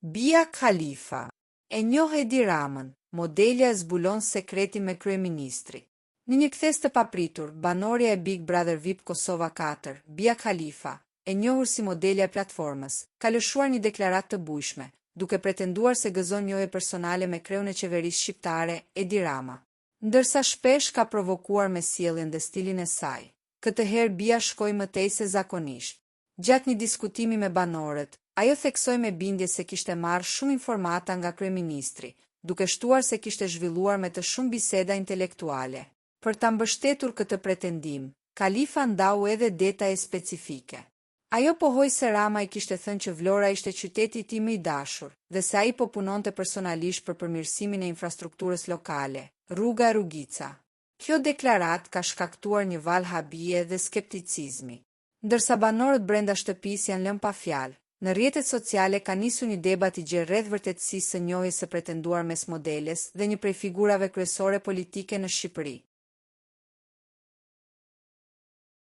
Bia Khalifa e njoh Edi Ramën, modelja e zbulon sekreti me kryeministri. Në një kthes të papritur, banorja e Big Brother VIP Kosova 4, Bia Khalifa, e njohur si modelja e platformës, ka lëshuar një deklaratë të bujshme, duke pretenduar se gëzon njohje personale me kreun e qeverisë shqiptare, Edi Rama. Ndërsa shpesh ka provokuar me sjelljen dhe stilin e saj, këtë herë Bia shkoi më tej se zakonisht. Gjatë një diskutimi me banorët, ajo theksoi me bindje se kishte marrë shumë informata nga kryeministri, duke shtuar se kishte zhvilluar me të shumë biseda intelektuale. Për ta mbështetur këtë pretendim, Khalifa ndau edhe detaje specifike. Ajo pohoi se Rama i kishte thënë që Vlora ishte qyteti i tij më i dashur, dhe se ai po punonte personalisht për përmirësimin e infrastrukturës lokale, rruga e Rrugica. Kjo deklaratë ka shkaktuar një val habie dhe skepticizmi. Ndërsa banorët brenda shtëpisë janë lënë pa fjalë, në rrjetet sociale ka nisur një debat i gjerë rreth vërtetësisë së njohjes së pretenduar mes modeles dhe një prej figurave kryesore politike në Shqipëri.